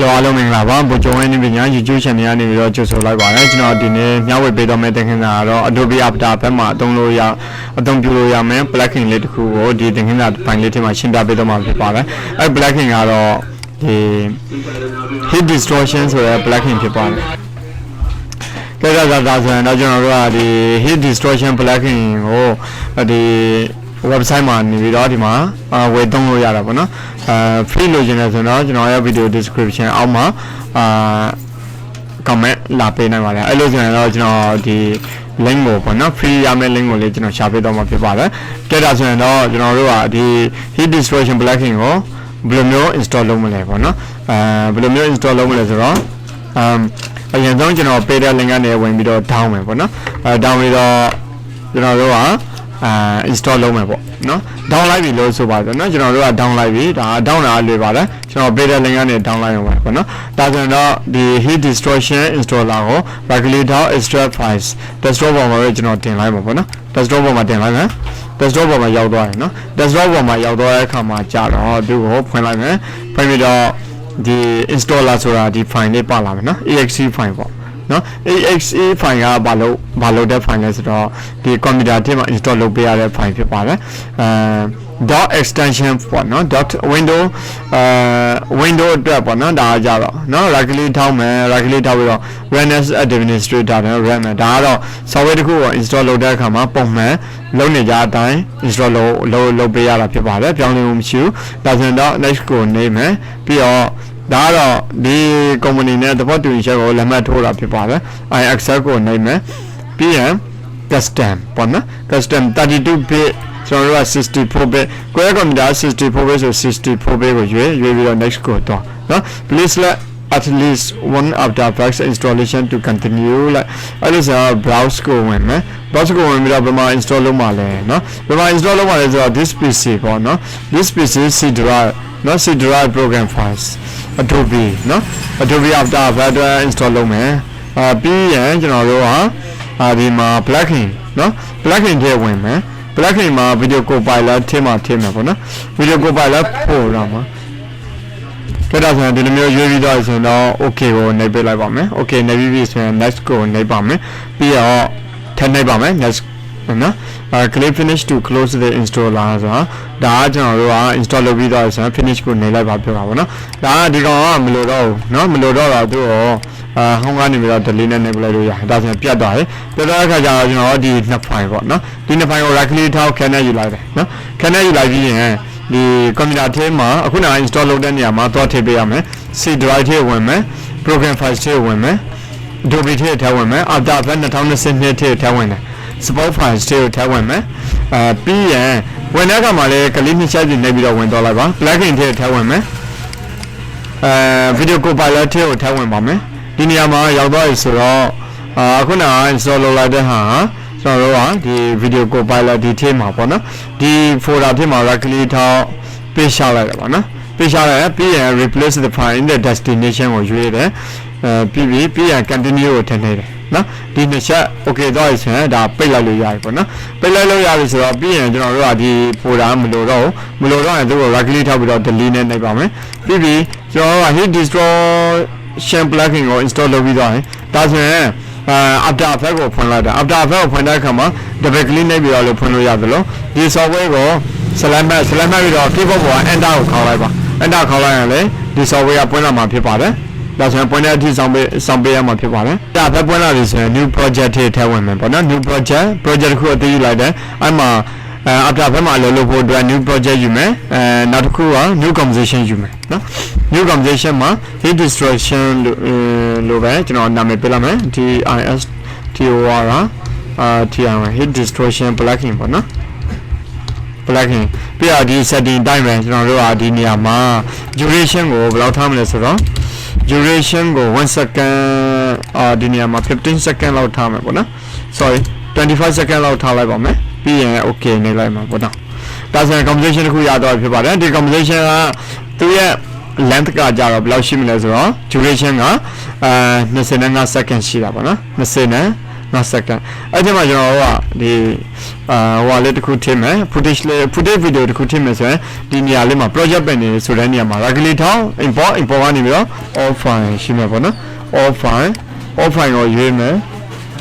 Hello, hello, mình là Võ Bộ Join in Việt Nam YouTube channel này video cho số like bạn ấy cho đi nè nhau về bây giờ mình tình hình là đó Adobe After phải mà tung lôi ya tung biểu ya mình blacking lên khu đi tình hình là phải lên thì mà xin đáp bây giờ mà phải bảo đấy ai blacking là đó thì hit distortion rồi blacking phải bảo cái đó là rồi nó cho nó là thì hit distortion blacking thì website mà này đó thì mà về tung lôi ya đó nó free login là nó cho nó video description ao mà comment là bên này mà là ai login là cho nó thì link của nó free ya mấy link của cho nó share bên đó mà phải bảo đấy cái đó cho nó là thì hit distortion blacking của Blumio install luôn mà lại nó Blumio install luôn mà lại rồi ở hiện tại cho nó bên đó link này when video down mà nó down video cho nó là install luôn mà nó download vì lỗi số bài nó cho nó là download vì đã downloadเลย cho nó bây giờ link này download mà nó ta cho nó đi hit distortion install là có regularly down extract files desktop mà cho nó tiền lại mà nó desktop mà tiền lại nè desktop mà giao đó nó desktop mà giao đó cái mà trả đóดูhộp phải lại nè phải bây giờ đi install là số là đi file này bao làm nó exe file vậy nó exe file là bao lâu để file này rồi thì computer thì mà install lúc bây giờ file phải bảo đấy dot extension for nó dot windowအတွက်ပေါ့နော်ဒါကြတော့နော် regularly ထောင်းမယ် regularly ထောက်ပြီးတော့ run as administrator နဲ့ run မယ်ဒါကတော့ software တစ်ခုကို install လုပ်တဲ့အခါမှာပုံမှန်လုပ်နေကြအတိုင်း install လုပ်ပေးရတာဖြစ်ပါတယ်ပြောင်းလဲမှုမရှိဘူးဒါဆိုရင်တော့ next ကိုနေမယ်ပြီးတော့ဒါကတော့ဒီ company နဲ့သဘောတူညီချက်ကိုလက်မှတ်ထိုးတာဖြစ်ပါတယ် I accept ကိုနေမယ်ပြီးရင် custom ပေါ့နော် custom 32 bit so 64 bit ကိုယ့် computer 64 bit ဆို 64 bit ကိုရွေးပြီးတော့ next ကိုတော့နော် please let at least one After Effects installation to continue လိုက်အဲ့လိုဆို browse ကိုဝင်မယ် browse ကိုဝင်ပြီးတော့ဘယ်မှာ install လုပ်မှာလဲနော်ဘယ်မှာ install လုပ်မှာလဲဆိုတော့ this PC ပေါ့နော် this PC C drive နော် C drive program files Adobe နော် Adobe After Effects install လုပ်မယ်ပြီးရင်ကျွန်တော်တို့ဟာဒီမှာ plugin နော် plugin တွေဝင်မယ်plugin မှာ video copilot ထဲမှာထည့်မယ်ပေါ့နော် video copilot ပို့တော့မှာဒါတော့ဆိုရင်ဒီလိုမျိုးရွေးပြီးတော့ဆိုတော့ okay ကိုနှိပ်ပေးလိုက်ပါမယ် okay နှိပ်ပြီးပြီဆိုရင် next ကိုနှိပ်ပါမယ်ပြီးတော့ထပ်နှိပ်ပါမယ် next နော် click finish to close the installer ဆိုတာဒါကကျွန်တော်တို့က install လုပ်ပြီးတော့ဆိုရင် finish ကိုနှိပ်လိုက်ပါပြောတာပေါ့နော်ဒါကဒီကောင်ကမလိုတော့ဘူးနော်မလိုတော့တာသူ့ကိုဟောင်းကနေပြီးတော့ delete နဲ့နှိပ်ပလိုက်လို့ရတယ်ဒါဆိုရင်ပြတ်သွားတယ်ပြတ်သွားတဲ့အခါကျတော့ကျွန်တော်ဒီနှစ် file ပေါ့နော်ဒီနှစ် file ကို right click ထောက် cancel ယူလိုက်တယ်နော် cancel ယူလိုက်ပြီးရင်ဒီ computer ထဲမှာအခုနက install လုပ်တဲ့နေရာမှာသွားထည့်ပေးရမယ် C drive ထဲဝင်မယ် program files ထဲဝင်မယ် Adobe ထဲထည့်ဝင်မယ် After Effects 2022ထဲထည့်ဝင်တယ် support files ထဲထည့်ဝင်မယ်ပြီးရင်ဝင်တဲ့အခါမှာလည်းကလေးနှစ်ချက်စီနှိပ်ပြီးတော့ဝင်တော့လိုက်ပါ plugin ထဲထည့်ဝင်မယ်video copilot ထဲကိုထည့်ဝင်ပါမယ်ဒီနေရာမှာရောက်သွားပြီဆိုတော့အခုနက install လုပ်လိုက်တဲ့ဟာကျွန်တော်တို့ကဒီ video copilot ဒီထဲမှာပေါ့နော်ဒီ folder ထဲမှာ right click ထောက်ပေးရှာလိုက်တယ်ပေါ့နော်ပေးရှာလိုက်ပြီးရင် replace the file in the destination ကိုရွေးတယ်ပြီးရင် continue ကိုထည့်နေတယ်နော်ဒီနှစ်ချက် okay တော့ဆိုရင်ဒါပိတ်လိုက်လို့ရတယ်ပေါ့နော်ပိတ်လိုက်လို့ရပြီဆိုတော့ပြီးရင်ကျွန်တော်တို့ကဒီ folder မလိုတော့ရင်သူ့ကို right click ထောက်ပြီးတော့ delete နဲ့နှိပ်ပါမယ်ပြီးကျွန်တော်တို့က hit distortion plugin ကို install လုပ်ပြီးတော့ရင်ဒါဆိုရင်After Effects ကိုဖွင့်လိုက်တာ After Effects ကိုဖွင့်တဲ့အခါမှာ double click နှိပ်ပြီးတော့လည်းဖွင့်လို့ရတယ်လို့ဒီ software ကို select ပြီးတော့ keyboard ပေါ်က enter ကိုခေါက်လိုက်ပါ enter ခေါက်လိုက်ရင်လေဒီ software ကပွင့်လာမှာဖြစ်ပါတယ်ဒါဆိုရင်ပွင့်တဲ့အထိစောင့်ပေးရမှာဖြစ်ပါတယ်ဒါပဲပွင့်လာပြီဆိုရင် new project ထဲဝင်မယ်ပေါ့နော် new project တစ်ခုအသေးယူလိုက်တယ်အဲ့မှာAfter Effects မှာလုပ်ဖို့အတွက် new project ယူမယ်နောက်တစ်ခုက new composition ယူမယ်နော် new composition မှာ hit distortion လို့ပဲကျွန်တော်နာမည်ပေးလိုက်မယ် distortion hit distortion plugin ပေါ့နော် plugin ပြီးတော့ဒီ setting တိုင်းပဲကျွန်တော်တို့ကဒီနေရာမှာ duration ကိုဘယ်လောက်ထားမလဲဆိုတော့ duration ကို1 second ဒီနေရာမှာ15 second လောက်ထားမယ်ပေါ့နော် sorry 25 second လောက်ထားလိုက်ပါမယ်ပြီးရင် okay နေလိုက်မှာပေါ့နော်ဒါဆိုရင် composition တစ်ခုရတော့ဖြစ်ပါတယ်ဒီ composition ကသူရဲ့ length ကကြတော့ဘယ်လောက်ရှိမလဲဆိုတော့ duration က25 second ရှိတာပေါ့နော်25 not second အဲ့ဒီမှာကျွန်တော်တို့ကဒီဟိုလေးတစ်ခုထည့်မယ် footage video တစ်ခုထည့်မယ်ဆိုရင်ဒီနေရာလေးမှာ project ပဲနေဆိုတဲ့နေရာမှာ regulate ထောင်း import ကနေပြီးတော့ all file ရှိမှာပေါ့နော် all file ကိုရွေးမယ်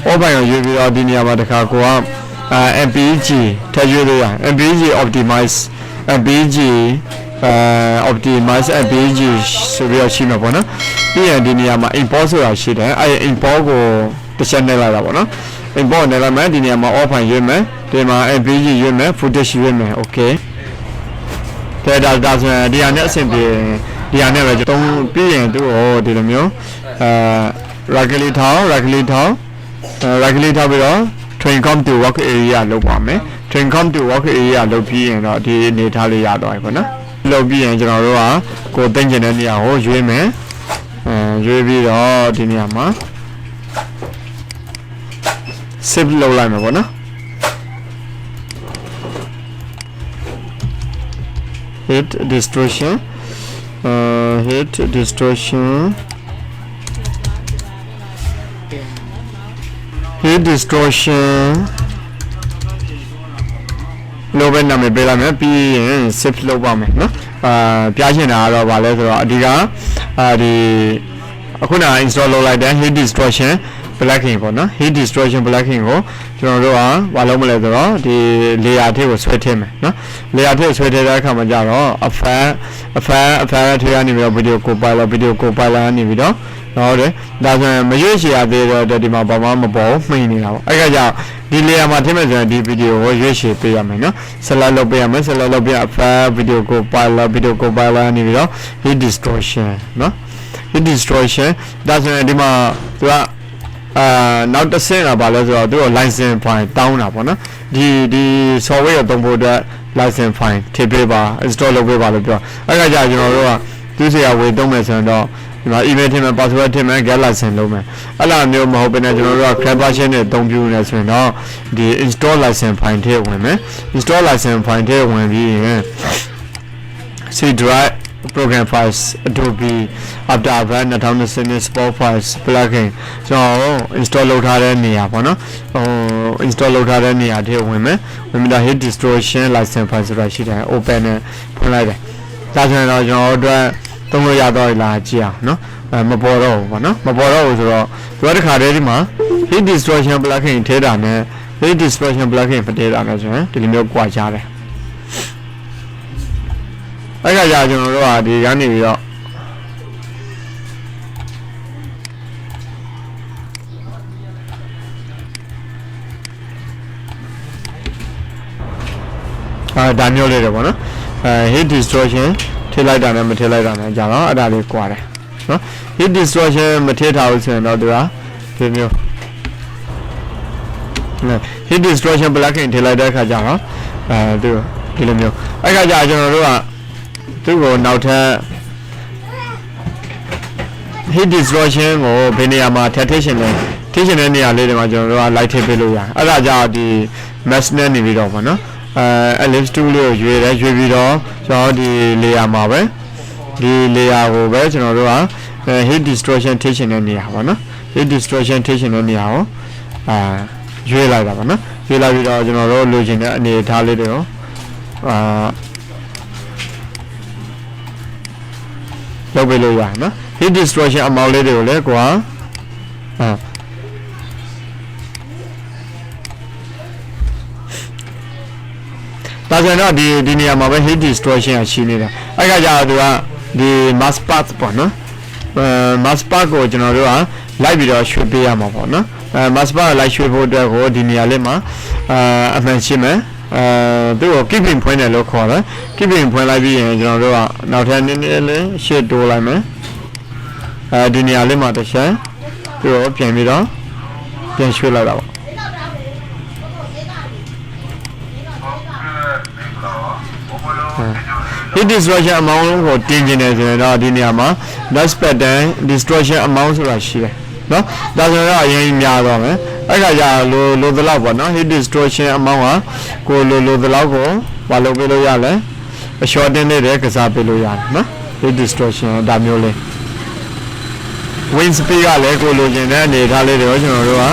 all file ကိုရွေးပြီးတော့ဒီနေရာမှာတစ်ခါကိုကMPG ထည့်ရွေးလို့ရ MPG optimize MPG optimize MPG ဆိုပြီးတော့ရှိမှာပေါ့နော်ပြီးရင်ဒီနေရာမှာ import ဆိုတာရှိတယ်အဲ့ import ကိုတစ်ချက်နဲ့လိုက်တာပေါ့နော် import နဲ့လိုက်မယ်ဒီနေရာမှာ all file ရွေးမယ်ဒီမှာ MPG ရွေးမယ် footage ရွေးမယ် okay ဒါဆိုရင်ဒီဟာနဲ့အဆင်ပြေဒီဟာနဲ့ပဲတုံးပြီးရင်သူ့ဟိုဒီလိုမျိုးregulate ထောင်းပြီးတော့ train come to work area လုပ်ပါမယ် train come to work area လုပ်ပြီးရင်တော့ဒီအနေထားလေးရတော့ပြီပေါ့နော်လုပ်ပြီးရင်ကျွန်တော်တို့ကကိုသိမ့်ကျင်တဲ့နေရာကိုရွေးမယ်ရွေးပြီးတော့ဒီနေရာမှာ save လုပ်လိုက်မယ်ပေါ့နော် hit distortionလိုပဲနာမည်ပေးလိုက်မယ်ပြီးရင် save လုပ်ပါမယ်နော်ပြချင်တာကတော့ဗာလဲဆိုတော့အဓိကဒီအခုန install လုပ်လိုက်တဲ့ hit distortion plugin ပေါ့နော် hit distortion plugin ကိုကျွန်တော်တို့ကဘာလုပ်မလဲဆိုတော့ဒီ layer ထဲကိုဆွဲထည့်မယ်နော် layer ထဲကိုဆွဲထည့်တဲ့အခါမှာကျတော့ effect ထဲကနေပြီးတော့ video compiler ကနေပြီးတော့ဟုတ်တယ်ဒါဆိုရင်မရွေးချယ်ရသေးတော့ဒီမှာဘာမှမပေါ်ဘူးမှိန်နေတာပေါ့အဲ့ကကြောင့်ဒီ layer မှာထည့်မယ်ဆိုရင်ဒီ video ကိုရွေးချယ်ပေးရမယ်နော် select လုပ်ပေးရမယ် select လုပ်ပြီး effect video compiler နေပြီးတော့ hit distortion နော် hit distortion ဒါဆိုရင်ဒီမှာသူကနောက်တစ်ဆင့်ကဘာလဲဆိုတော့သူက license file တောင်းတာပေါ့နော်ဒီ software ကိုသုံးဖို့အတွက် license file ထည့်ပေးပါ install လုပ်ပေးပါလို့ပြောအဲ့ကကြောင့်ကျွန်တော်တို့ကသူစရာဝေသုံးမယ်ဆိုရင်တော့ဒီမှာ email ထည့်မယ် password ထည့်မယ် get license လုပ်မယ်အဲ့လိုမျိုးမဟုတ်ဘဲနဲ့ကျွန်တော်တို့က crack version နဲ့အသုံးပြုနေဆိုရင်တော့ဒီ install license file ထည့်ဝင်မယ် install license file ထည့်ဝင်ပြီးရင် C drive program files Adobe After Effects 2020 Spot Files plugin ကျွန်တော် install လုပ်ထားတဲ့နေရာပေါ့နော်install လုပ်ထားတဲ့နေရာထဲဝင်မယ်တော့ hit distortion license file ဆိုတာရှိတယ် open နဲ့ဖွင့်လိုက်တယ်ဒါဆိုရင်တော့ကျွန်တော်တို့သုံးလို့ရတော့လားကြည့်အောင်နော်မပေါ်တော့ဘူးပေါ့နော်မပေါ်တော့ဘူးဆိုတော့ဒီတစ်ခါတည်းဒီမှာ hit distortion plugin ထဲတာနဲ့ hit distortion plugin မထဲတာနဲ့ဆိုရင်ဒီလိုမျိုးကွာကြတယ်အဲ့ကကြာကျွန်တော်တို့ကဒီကနေပြီးတော့ဒါမျိုးလေးတယ်ပေါ့နော်hit distortion ထည့်လိုက်တာနဲ့မထည့်လိုက်တာနဲ့ကြာတော့အဲ့ဒါလေးကွာတယ်နော် hit distortion မထည့်ထားဘူးဆိုရင်တော့သူကဒီမျိုး hit distortion plugin ထည့်လိုက်တဲ့အခါကျတော့သူဒီလိုမျိုးအဲ့ကကြာကျွန်တော်တို့ကသူ့ကိုနောက်ထပ် hit distortion ကိုဘယ်နေရာမှာထည့်ရှင်တဲ့နေရာလေးတွေမှာကျွန်တော်တို့က light ထည့်ပေးလို့ရတယ်အဲ့ဒါကြောင့်ဒီ mesh နဲ့နေပြီးတော့ပေါ့နော်ellipse tool လေးကိုရွေးပြီးတော့ကျွန်တော်ဒီ layer မှာပဲဒီ layer ကိုပဲကျွန်တော်တို့က hit distortion ထည့်ရှင်တဲ့နေရာပေါ့နော် hit distortion ထည့်ရှင်တဲ့နေရာကိုရွေးလိုက်တာပေါ့နော်ရွေးလိုက်ပြီးတော့ကျွန်တော်တို့လိုချင်တဲ့အနေအထားလေးတွေကိုလုပ်ပေးလို့ရတယ်နော် hit distortion amount လေးတွေကိုလည်းကွာဒါဆိုရင်တော့ဒီနေရာမှာပဲ hit distortion ရှိနေတယ်အဲ့ကကြာသူကဒီ mask path ပေါ့နော်mask path ကိုကျွန်တော်တို့ကလိုက်ပြီးတော့ရွှေ့ပေးရမှာပေါ့နော် mask path ကိုလိုက်ရွှေ့ဖို့အတွက်ကိုဒီနေရာလေးမှာအမှန်ရှင်းမယ်သူ့ကို keeping ဖွင့်တယ်လို့ခေါ်တယ် keeping ဖွင့်လိုက်ပြီးရင်ကျွန်တော်တို့ကနောက်ထပ်နည်းနည်းလေးရှေ့တိုးလိုက်မယ်ဒီနေရာလေးမှာတစ်ချက်သူ့ကိုပြန်ပြီးတော့ပြန်ရွှေ့လိုက်တာပေါ့hit distortion amount ကိုတင်ကျင်တယ်ဆိုရင်တော့ဒီနေရာမှာ last pattern distortion amount ဆိုတာရှိတယ်နော်ဒါဆိုတော့အရင်များသွားမယ်အဲ့ခါကျလိုသလောက်ပေါ့နော် hit distortion amount ကကိုလိုသလောက်ကိုဘာလုပ်ပေးလို့ရလဲအရှော့တင်းနေတဲ့ကစားပေးလို့ရတယ်နော် hit distortion ဒါမျိုးလေး win speed ကလည်းကိုလိုချင်တဲ့အနေအထားလေးတွေကိုကျွန်တော်တို့က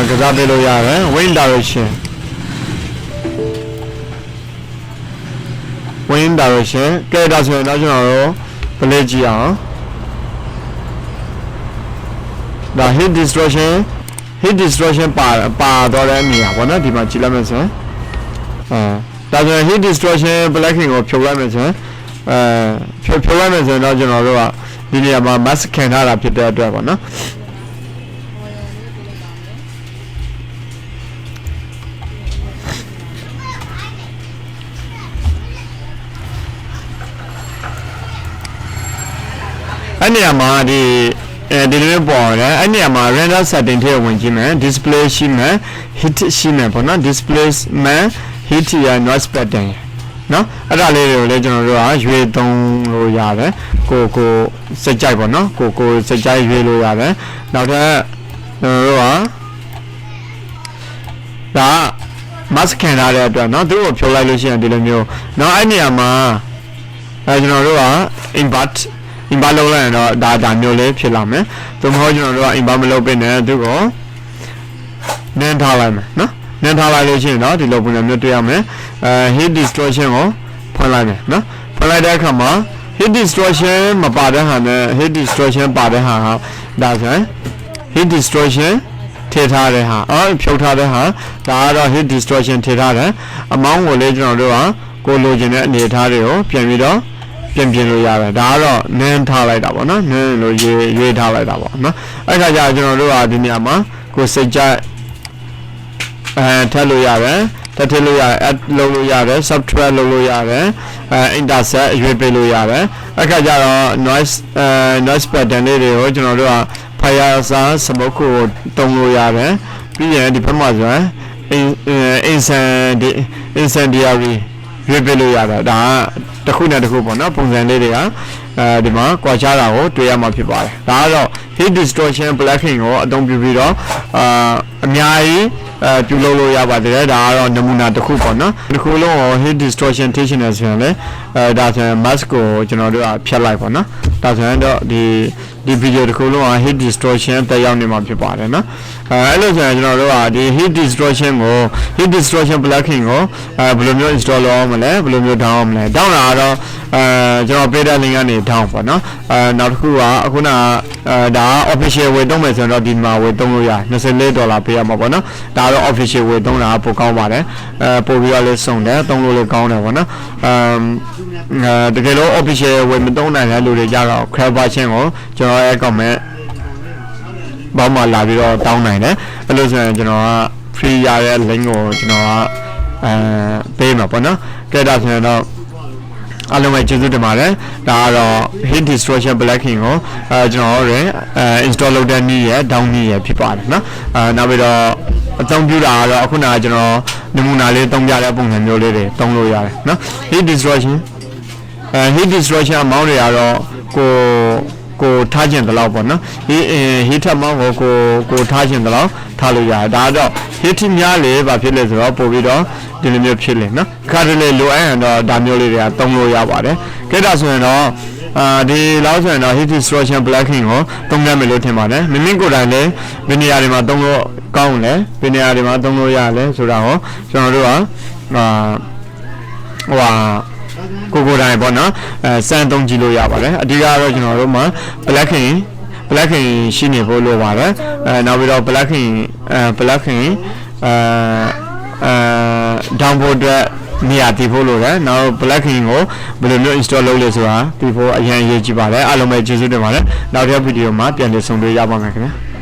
ကစားပေးလို့ရတယ် wind direction wind direction ကဲဒါဆိုရင်တော့ကျွန်တော်တို့ပလေးကြည့်အောင်ဒါ heat distortion ပါတော့တဲ့နေရာပေါ့နော်ဒီမှာကြည့်လိုက်မယ်ဆိုရင်ဒါဆိုရင် heat distortion blacking ကိုဖြုတ်လိုက်မယ်ဆိုရင်ဖြုတ်လိုက်မယ်ဆိုရင်တော့ကျွန်တော်တို့ကဒီနေရာမှာ mask ခံထားတာဖြစ်တဲ့အတွက်ပေါ့နော်အဲ့နေရာမှာဒီလိုမျိုးပေါ်တယ်အဲ့နေရာမှာ render setting ထဲဝင်ကြည့်မယ် display ရှိမယ် hit ရှိမယ်ပေါ့နော် displacement hit ရ noise pattern နော်အဲ့ဒါလေးတွေကိုလည်းကျွန်တော်တို့ကရွေးသုံးလို့ရတယ်ကိုစိတ်ကြိုက်ပေါ့နော်ကိုစိတ်ကြိုက်ရွေးလို့ရတယ်နောက်ထပ်ကျွန်တော်တို့ကဒါ mask ခံထားတဲ့အတွက်နော်သူ့ကိုဖြုတ်လိုက်လို့ရှိရင်ဒီလိုမျိုးနော်အဲ့နေရာမှာကျွန်တော်တို့က invert လုပ်လိုက်ရင်တော့ဒါမျိုးလေးဖြစ်လာမယ်သို့မဟုတ်ကျွန်တော်တို့က invert မလုပ်ပေးနဲ့သူကိုနင်းထားလိုက်မယ်နော်နင်းထားလိုက်လို့ရှိရင်တော့ဒီလိုပုံစံမျိုးတွေ့ရမယ်heat distortion ကိုဖွင့်လိုက်မယ်နော်ဖွင့်လိုက်တဲ့အခါမှာ heat distortion မပါတဲ့ဟာနဲ့ heat distortion ပါတဲ့ဟာဒါဆိုရင် heat distortion ထည့်ထားတဲ့ဟာဖြုတ်ထားတဲ့ဟာဒါကတော့ heat distortion ထည့်ထားတယ်အမောင်းကိုလည်းကျွန်တော်တို့ကကိုလိုချင်တဲ့အနေအထားတွေကိုပြန်ပြီးတော့ပြင်လို့ရတယ်ဒါကတော့နင်းထားလိုက်တာပေါ့နော်နင်းလို့ရွေးထားလိုက်တာပေါ့နော်အဲ့ခါကျကျွန်တော်တို့ကဒီနေရာမှာကိုစိတ်ကြိုက်ထည့်လို့ရတယ်ထည့်လို့ရတယ် add လုပ်လို့ရတယ် subtract လုပ်လို့ရတယ်intercept ရွေးပေးလို့ရတယ်အဲ့ခါကျတော့ noise pattern လေးတွေကိုကျွန်တော်တို့က fire sound smoke ကိုတုံးလို့ရတယ်ပြီးရင်ဒီဘက်မှာဆိုရင် incendiary ရွေးပေးလို့ရတယ်ဒါကတစ်ခုနဲ့တစ်ခုပေါ့နော်ပုံစံလေးတွေကဒီမှာကွာခြားတာကိုတွေ့ရမှာဖြစ်ပါတယ်ဒါကတော့ heat distortion blacking ကိုအသုံးပြုပြီးတော့အများကြီးပြုလုပ်လို့ရပါတယ်ဒါကတော့နမူနာတစ်ခုပေါ့နော်ဒီခုလုံးကို heat distortion ထိရှိနေဆိုရင်လေဒါဆိုရင် mask ကိုကျွန်တော်တို့ကဖြတ်လိုက်ပေါ့နော်ဒါဆိုရင်တော့ဒီဗီဒီယိုတစ်ခုလုံးက heat distortion တက်ရောက်နေမှာဖြစ်ပါတယ်နော်အဲ့လိုဆိုရင်ကျွန်တော်တို့ကဒီ heat distortion blacking ကိုဘယ်လိုမျိုး install လုပ်အောင်မလဲဘယ်လိုမျိုး down အောင်မလဲ down တာကတော့ကျွန်တော်ပေးတဲ့ link ကနေ down ပေါ့နော်နောက်တစ်ခုကအခုနဒါ official way သုံးမယ်ဆိုတော့ဒီမှာ way သုံးလို့ရ$24ပေးရမှာပေါ့နော်ဒါတော့ official way သုံးတာပိုကောင်းပါတယ်ပို့ပြီးတော့လေးစုံတယ်သုံးလို့လေးကောင်းတယ်ပေါ့နော်တကယ်လို့ official way မသုံးနိုင်တဲ့လူတွေကြတော့ crab version ကိုကျွန်တော်ရဲ့ comment ဘောင်းမှာလာပြီးတော့တောင်းနိုင်တယ်အဲ့လိုဆိုရင်ကျွန်တော်က free ရတဲ့ link ကိုကျွန်တော်ကပေးမှာပေါ့နော်ကဲဒါဆိုရင်တော့အားလုံးပဲကျေးဇူးတင်ပါတယ်ဒါကတော့ heat distortion blacking ကိုကျွန်တော်တို့install လုပ်တဲ့နည်းရ down နည်းရဖြစ်ပါတယ်နော်နောက်ပြီးတော့အသုံးပြုတာကတော့အခုနကကျွန်တော်နမူနာလေးသုံးပြတဲ့ပုံစံမျိုးလေးတွေသုံးလို့ရတယ်နော် heat distortion အမောင်းတွေကတော့ကိုထားခြင်းတလောက်ပေါ့နော်heat မောင်းကိုထားခြင်းတလောက်ထားလို့ရတယ်ဒါတော့ heat များလေဘာဖြစ်လဲဆိုတော့ပို့ပြီးတော့ဒီလိုမျိုးဖြစ်လေနော်ခါတလေလိုအပ်ရင်တော့ဒါမျိုးလေးတွေကသုံးလို့ရပါတယ်ကြည့်တာဆိုရင်တော့ဒီလောက်ဆိုရင်တော့ heat distortion blacking ကိုသုံးရမယ်လို့ထင်ပါတယ်မိမိကိုယ်တိုင်လည်းဘယ်နေရာတွေမှာသုံးလို့ကောင်းလဲဘယ်နေရာတွေမှာသုံးလို့ရလဲဆိုတာကိုကျွန်တော်တို့ကကိုယ်တိုင်ပေါ့နော်စမ်းသုံးကြည့်လို့ရပါတယ်အဓိကတော့ကျွန်တော်တို့မှာ blacking ရှိနေဖို့လိုပါတယ်နောက်ပြီးတော့ blacking down ဖို့အတွက်နေရာတည်ဖို့လိုတယ်နောက် blacking ကိုဘယ်လိုမျိုး install လုပ်လဲဆိုတာတည်ဖို့အရင်ရေးကြည့်ပါတယ်အားလုံးပဲကျေးဇူးတင်ပါတယ်နောက်တစ်ဗီဒီယိုမှာပြန်လည်ဆုံတွေ့ရပါမယ်ခင်ဗျာ